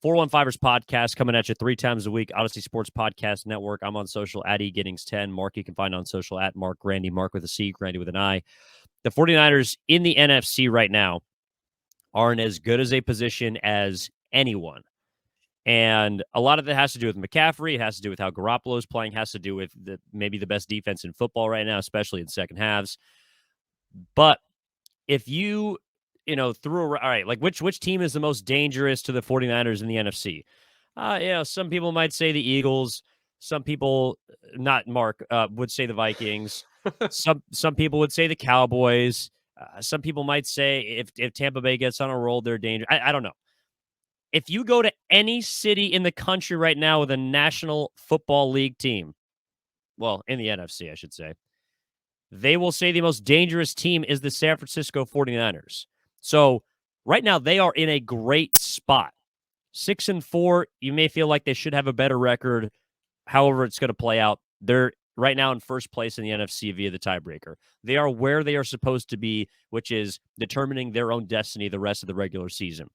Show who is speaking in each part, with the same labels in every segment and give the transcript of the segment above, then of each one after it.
Speaker 1: 415ers podcast coming at you 3 times a week. Odyssey Sports Podcast Network. I'm on social at eGittings10. Marc, you can find on social at Marc Grandy. Marc with a C, Grandy with an I. The 49ers in the NFC right now are in as good as a position as anyone. And a lot of it has to do with McCaffrey. It has to do with how Garoppolo's playing. It has to do with maybe the best defense in football right now, especially in second halves. But if you all right, like which team is the most dangerous to the 49ers in the NFC? Some people might say the Eagles. Some people, not Marc, would say the Vikings. Some people would say the Cowboys. Some people might say if Tampa Bay gets on a roll, they're dangerous. I don't know. If you go to any city in the country right now with a National Football League team, well, in the NFC, I should say, they will say the most dangerous team is the San Francisco 49ers. So right now they are in a great spot. 6-4, you may feel like they should have a better record. However, it's going to play out. They're right now in first place in the NFC via the tiebreaker. They are where they are supposed to be, which is determining their own destiny the rest of the regular season.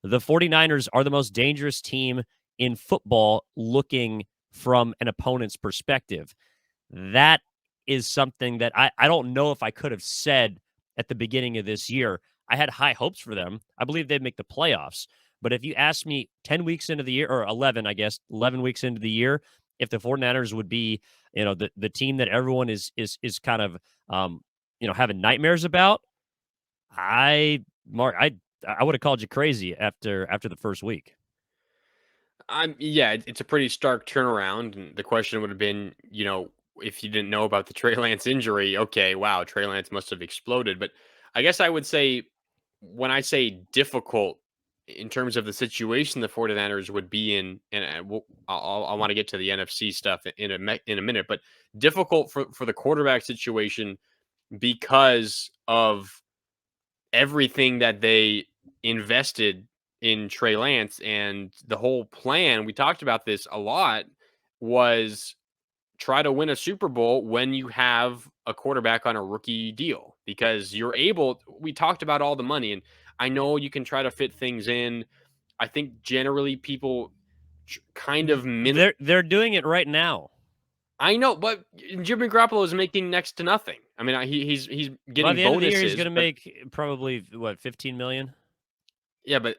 Speaker 1: The 49ers are the most dangerous team in football looking from an opponent's perspective. That is something that I don't know if I could have said at the beginning of this year. I had high hopes for them. I believe they'd make the playoffs. But if you asked me 10 weeks into the year, or 11, I guess, 11 weeks into the year, if the 49ers would be, the team that everyone is kind of, having nightmares about, Marc, I would have called you crazy after the first week.
Speaker 2: It's a pretty stark turnaround. And the question would have been, if you didn't know about the Trey Lance injury, okay, wow, Trey Lance must have exploded. But I guess I would say, when I say difficult in terms of the situation the 49ers would be in, and I want to get to the NFC stuff in a minute, but difficult for the quarterback situation because of everything that they invested in Trey Lance, and the whole plan, we talked about this a lot, was try to win a Super Bowl when you have a quarterback on a rookie deal, because we talked about all the money, and I know you can try to fit things in. I think generally people kind of
Speaker 1: they're doing it right now.
Speaker 2: I know, but Jimmy Garoppolo is making next to nothing. I mean, he's getting
Speaker 1: by the end
Speaker 2: bonuses.
Speaker 1: Of the year, he's going to make probably $15 million.
Speaker 2: Yeah, but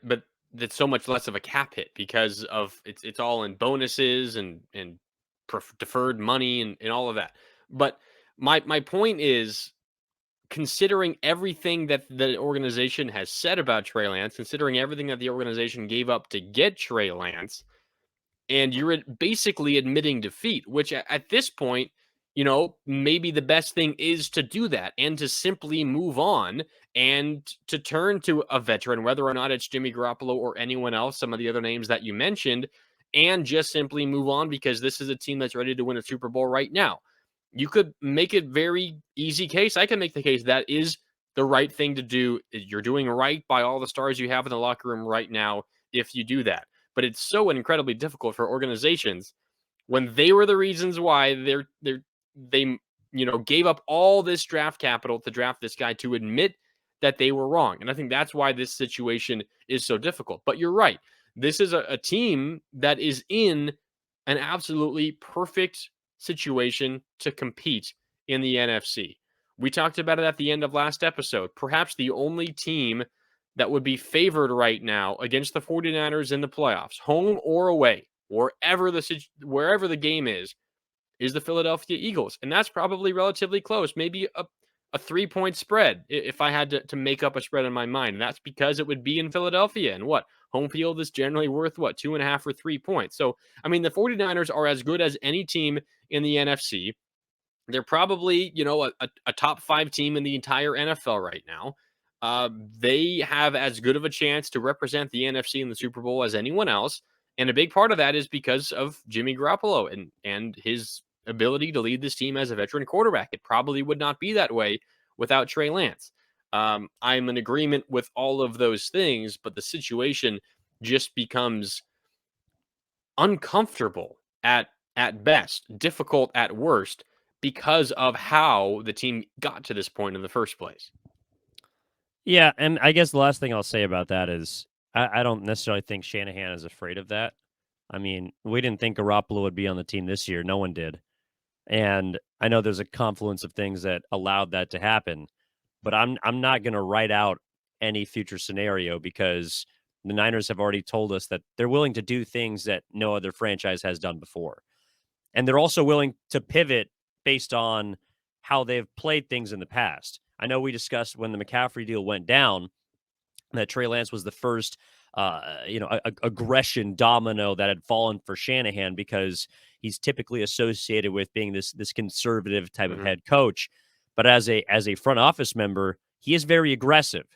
Speaker 2: that's so much less of a cap hit because of it's all in bonuses and deferred money and all of that. But my point is, considering everything that the organization has said about Trey Lance, considering everything that the organization gave up to get Trey Lance, and you're basically admitting defeat, which at this point, maybe the best thing is to do that and to simply move on and to turn to a veteran, whether or not it's Jimmy Garoppolo or anyone else, some of the other names that you mentioned, and just simply move on, because this is a team that's ready to win a Super Bowl right now. You could make a very easy case. I can make the case that is the right thing to do. You're doing right by all the stars you have in the locker room right now if you do that. But it's so incredibly difficult for organizations when they were the reasons why they gave up all this draft capital to draft this guy, to admit that they were wrong. And I think that's why this situation is so difficult. But you're right. This is a team that is in an absolutely perfect situation to compete in the NFC. We talked about it at the end of last episode. Perhaps the only team that would be favored right now against the 49ers in the playoffs, home or away, wherever the game is the Philadelphia Eagles. And that's probably relatively close, maybe a 3-point spread if I had to make up a spread in my mind. And that's because it would be in Philadelphia. And home field is generally worth 2.5 or 3 points. So, I mean, the 49ers are as good as any team in the NFC. They're probably, a top 5 team in the entire NFL right now. They have as good of a chance to represent the NFC in the Super Bowl as anyone else. And a big part of that is because of Jimmy Garoppolo and his ability to lead this team as a veteran quarterback. It probably would not be that way without Trey Lance. I'm in agreement with all of those things, but the situation just becomes uncomfortable at best, difficult at worst, because of how the team got to this point in the first place.
Speaker 1: Yeah, and I guess the last thing I'll say about that is I don't necessarily think Shanahan is afraid of that. I mean, we didn't think Garoppolo would be on the team this year. No one did. And I know there's a confluence of things that allowed that to happen, but I'm not going to write out any future scenario because the Niners have already told us that they're willing to do things that no other franchise has done before. And they're also willing to pivot based on how they've played things in the past. I know we discussed when the McCaffrey deal went down that Trey Lance was the first, aggression domino that had fallen for Shanahan because he's typically associated with being this conservative type of
Speaker 2: Hmm.
Speaker 1: head coach. But as a front office member, he is very aggressive,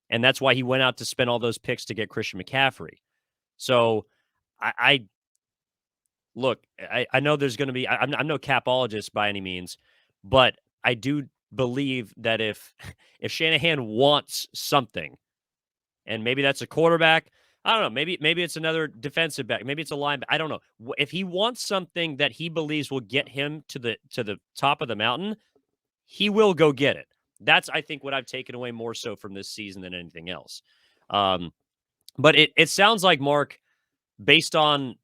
Speaker 1: and that's why he went out to spend all those picks to get Christian McCaffrey. So I look, I know there's going to be. I'm no capologist by any means, but I do believe that if Shanahan wants something, and maybe that's a quarterback. I don't know. Maybe it's another defensive back. Maybe it's a linebacker. I don't know. If he wants something that he believes will get him to the top of the mountain, he will go get it. That's I think what I've taken away more so from this season than anything else. Um, but it sounds like Mark, based on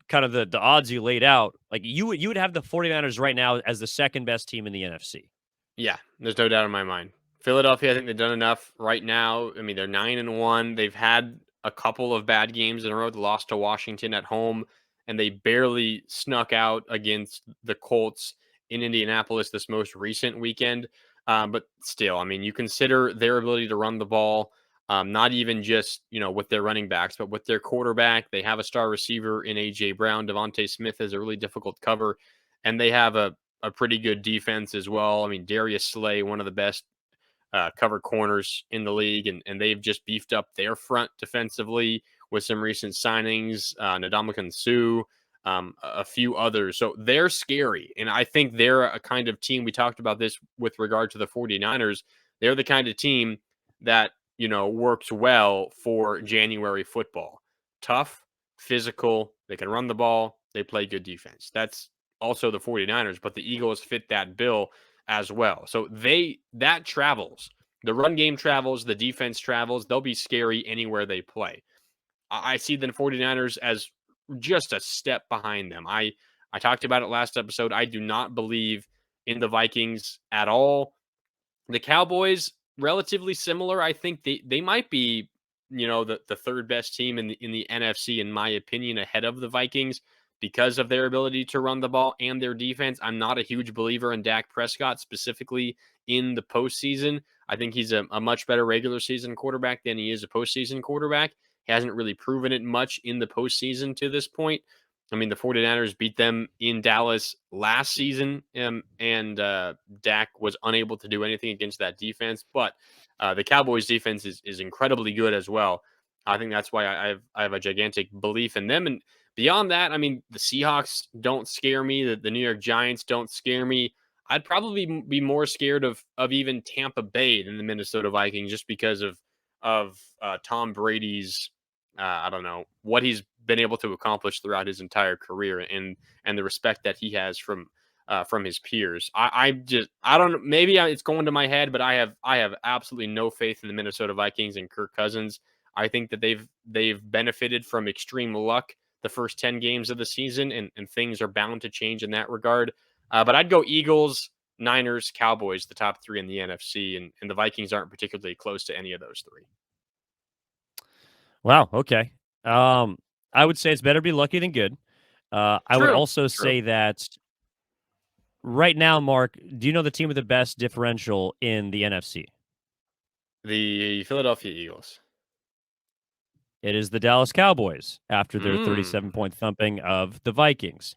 Speaker 1: kind of the odds you laid out, like you would have the 49ers right now as the second best team in the NFC.
Speaker 2: Yeah, there's no doubt in my mind. Philadelphia, I think they've done enough right now. I mean, they're 9-1. They've had a couple of bad games in a row. They lost to Washington at home, and they barely snuck out against the Colts in Indianapolis this most recent weekend. But still, I mean, you consider their ability to run the ball, not even just with their running backs, but with their quarterback. They have a star receiver in AJ Brown. Devontae Smith is a really difficult cover, and they have a pretty good defense as well. I mean, Darius Slay, one of the best cover corners in the league, and they've just beefed up their front defensively with some recent signings, Ndamukong Suh, a few others. So they're scary, and I think they're a kind of team. We talked about this with regard to the 49ers. They're the kind of team that works well for January football. Tough, physical, they can run the ball, they play good defense. That's also the 49ers, but the Eagles fit that bill as well. So that travels. The run game travels, the defense travels. They'll be scary anywhere they play. I see the 49ers as just a step behind them. I talked about it last episode. I do not believe in the Vikings at all. The Cowboys, relatively similar. I think they might be, the third best team in the NFC, in my opinion, ahead of the Vikings because of their ability to run the ball and their defense. I'm not a huge believer in Dak Prescott, specifically in the postseason. I think he's a much better regular season quarterback than he is a postseason quarterback. He hasn't really proven it much in the postseason to this point. I mean, the 49ers beat them in Dallas last season, and Dak was unable to do anything against that defense. But the Cowboys' defense is incredibly good as well. I think that's why I have a gigantic belief in them. And beyond that, I mean, the Seahawks don't scare me. The New York Giants don't scare me. I'd probably be more scared of even Tampa Bay than the Minnesota Vikings, just because of Tom Brady's I don't know what he's been able to accomplish throughout his entire career, and the respect that he has from his peers. I don't know. Maybe it's going to my head, but I have absolutely no faith in the Minnesota Vikings and Kirk Cousins. I think that they've benefited from extreme luck the first 10 games of the season, and things are bound to change in that regard. But I'd go Eagles, Niners, Cowboys, the top three in the NFC, and the Vikings aren't particularly close to any of those three.
Speaker 1: Wow. Okay. I would say it's better to be lucky than good. I would
Speaker 2: True.
Speaker 1: also
Speaker 2: True.
Speaker 1: say that right now, Mark, do you know the team with the best differential in the NFC?
Speaker 2: The Philadelphia Eagles.
Speaker 1: It is the Dallas Cowboys after their
Speaker 2: Mm.
Speaker 1: 37-point thumping of the Vikings.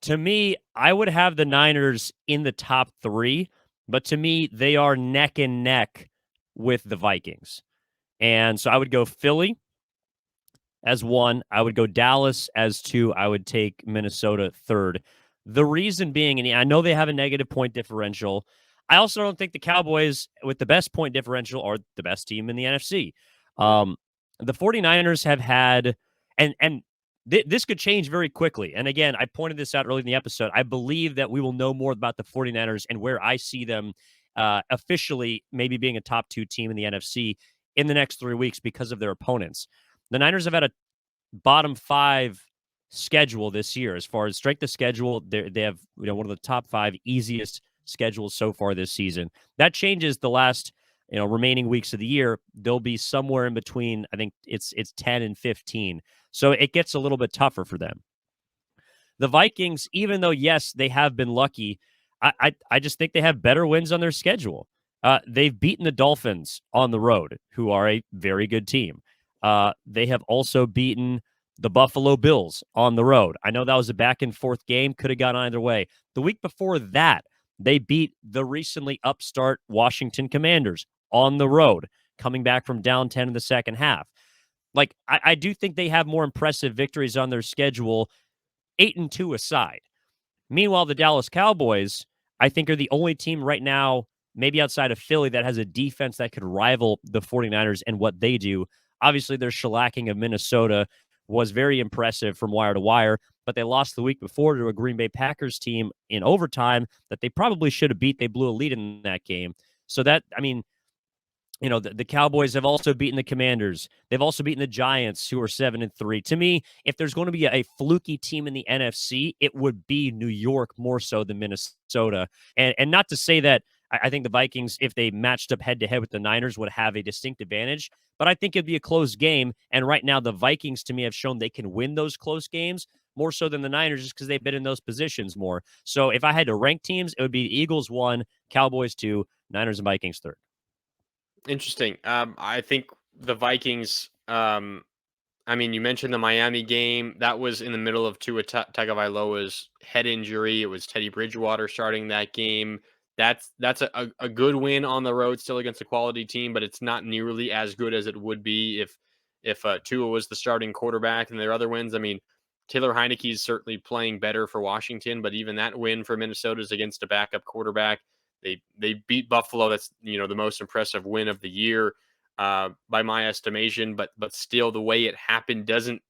Speaker 1: To me, I would have the Niners in the top three, but to me, they are neck and neck with the Vikings. And so I would go Philly as one. I would go Dallas as two. I would take Minnesota third. The reason being, and I know they have a negative point differential. I also don't think the Cowboys, with the best point differential, are the best team in the NFC.
Speaker 2: Mm.
Speaker 1: The 49ers have had, and this could change very quickly. And again, I pointed this out early in the episode. I believe that we will know more about the 49ers and where I see them officially maybe being a top two team in the NFC in the next 3 weeks because of their opponents. The Niners have had a bottom 5 schedule this year as far as strength of schedule. They have one of the top 5 easiest schedules so far this season. That changes the last remaining weeks of the year. They'll be somewhere in between. I think it's 10 and 15. So it gets a little bit tougher for them. The Vikings, even though, yes, they have been lucky, I just think they have better wins on their schedule. They've beaten the Dolphins on the road, who are a very good team. They have also beaten the Buffalo Bills on the road. I know that was a back-and-forth game, could have gone either way. The week before that, they beat the recently upstart Washington Commanders on the road, coming back from down 10 in the second half. Like, I do think they have more impressive victories on their schedule, 8-2 aside. Meanwhile, the Dallas Cowboys, I think, are the only team right now, maybe outside of Philly, that has a defense that could rival the 49ers and what they do. Obviously, their shellacking of Minnesota was very impressive from wire to wire, but they lost the week before to a Green Bay Packers team in overtime that they probably should have beat. They blew a lead in that game. So that, I mean, the Cowboys have also beaten the Commanders. They've also beaten the Giants, who are 7-3. To me, if there's going to be a fluky team in the NFC, it would be New York more so than Minnesota. And not to say that I think the Vikings, if they matched up head-to-head with the Niners, would have a distinct advantage. But I think it'd be a close game. And right now, the Vikings, to me, have shown they can win those close games more so than the Niners just because they've been in those positions more. So if I had to rank teams, it would be Eagles 1, Cowboys 2, Niners and Vikings 3rd.
Speaker 2: Interesting. I think the Vikings, you mentioned the Miami game. That was in the middle of Tua Tagovailoa's head injury. It was Teddy Bridgewater starting that game. That's a good win on the road, still against a quality team, but it's not nearly as good as it would be if Tua was the starting quarterback. And their other wins, Taylor Heinicke is certainly playing better for Washington, but even that win for Minnesota is against a backup quarterback. They beat Buffalo. That's the most impressive win of the year by my estimation. But still, the way it happened doesn't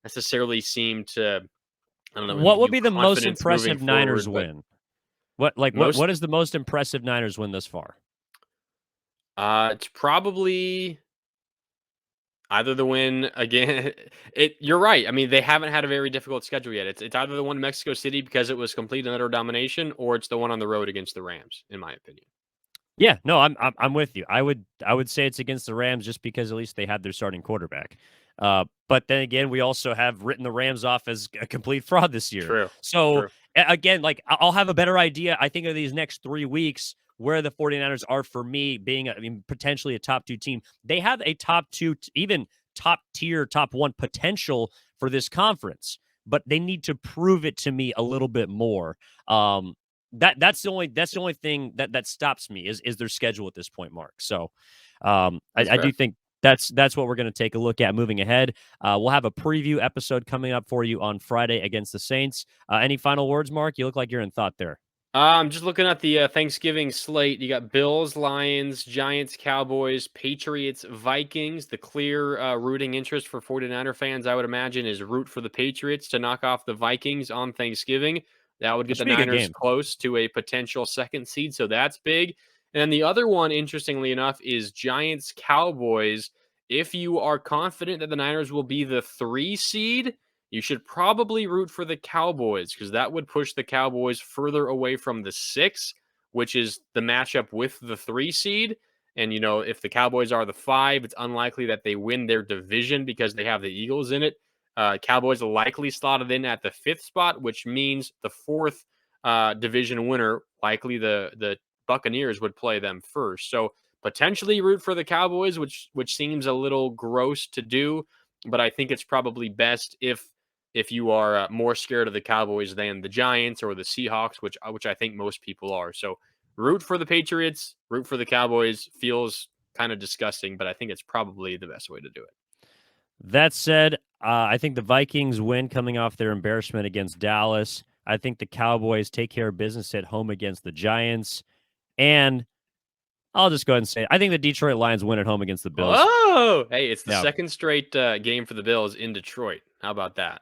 Speaker 2: necessarily seem to. I don't know.
Speaker 1: What
Speaker 2: Give
Speaker 1: would
Speaker 2: you
Speaker 1: be the most
Speaker 2: confidence moving
Speaker 1: impressive Niners
Speaker 2: forward,
Speaker 1: win? What is the most impressive Niners win thus far?
Speaker 2: It's probably either the win again. You're right. They haven't had a very difficult schedule yet. It's either the one in Mexico City because it was complete and utter domination, or it's the one on the road against the Rams, in my opinion.
Speaker 1: Yeah, no, I'm with you. I would say it's against the Rams just because at least they had their starting quarterback. But then again, we also have written the Rams off as a complete fraud this year.
Speaker 2: True.
Speaker 1: So again, like I'll have a better idea, I think, of these next 3 weeks where the 49ers are for me being potentially a top 2 team. They have a top 2, even top tier, top 1 potential for this conference, but they need to prove it to me a little bit more. That's the only thing that stops me is their schedule at this point, Mark. So I do think that's what we're going to take a look at moving ahead. We'll have a preview episode coming up for you on Friday against the Saints. Any final words, Mark? You look like you're in thought there.
Speaker 2: I'm just looking at the Thanksgiving slate. You got Bills, Lions, Giants, Cowboys, Patriots, Vikings. The clear rooting interest for 49er fans, I would imagine, is root for the Patriots to knock off the Vikings on Thanksgiving. That would get the Niners close to a potential second seed, so that's big. And then the other one, interestingly enough, is Giants, Cowboys. If you are confident that the Niners will be the 3 seed, you should probably root for the Cowboys because that would push the Cowboys further away from the 6, which is the matchup with the 3 seed. And, if the Cowboys are the 5, it's unlikely that they win their division because they have the Eagles in it. Cowboys are likely slotted in at the 5th spot, which means the 4th division winner, likely the Buccaneers, would play them first. So potentially root for the Cowboys, which seems a little gross to do, but I think it's probably best if you are more scared of the Cowboys than the Giants or the Seahawks, which I think most people are. So root for the Patriots, root for the Cowboys. Feels kind of disgusting, but I think it's probably the best way to do it.
Speaker 1: That said, I think the Vikings win coming off their embarrassment against Dallas. I think the Cowboys take care of business at home against the Giants. And I'll just go ahead and say it. I think the Detroit Lions win at home against the Bills.
Speaker 2: Oh, hey, it's the second straight game for the Bills in Detroit. How about that?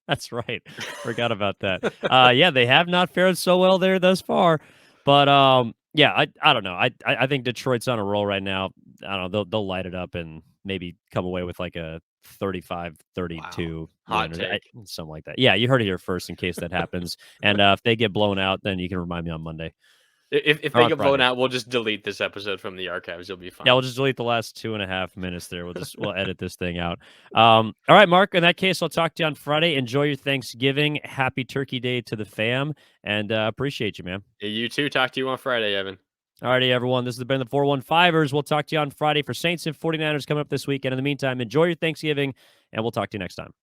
Speaker 1: That's right. Forgot about that. Yeah, they have not fared so well there thus far. But Yeah, I don't know. I think Detroit's on a roll right now. I don't know. They'll light it up and maybe come away with like a 35-32
Speaker 2: Wow.
Speaker 1: win
Speaker 2: Hot
Speaker 1: or
Speaker 2: take.
Speaker 1: something like that. Yeah, you heard it here first in case that happens. And if they get blown out, then you can remind me on Monday
Speaker 2: If
Speaker 1: or
Speaker 2: they
Speaker 1: on
Speaker 2: get blown
Speaker 1: Friday.
Speaker 2: out, we'll just delete this episode from the archives. You'll be
Speaker 1: Yeah, we'll
Speaker 2: fine.
Speaker 1: just delete the last 2.5 minutes there. We'll edit this thing out. All right, Mark. In that case, I'll talk to you on Friday. Enjoy your Thanksgiving. Happy Turkey Day to the fam, and appreciate you, man.
Speaker 2: You too. Talk to you on Friday, Evan.
Speaker 1: Alrighty, everyone. This has been the 415ers. We'll talk to you on Friday for Saints and 49ers coming up this weekend. In the meantime, enjoy your Thanksgiving, and we'll talk to you next time.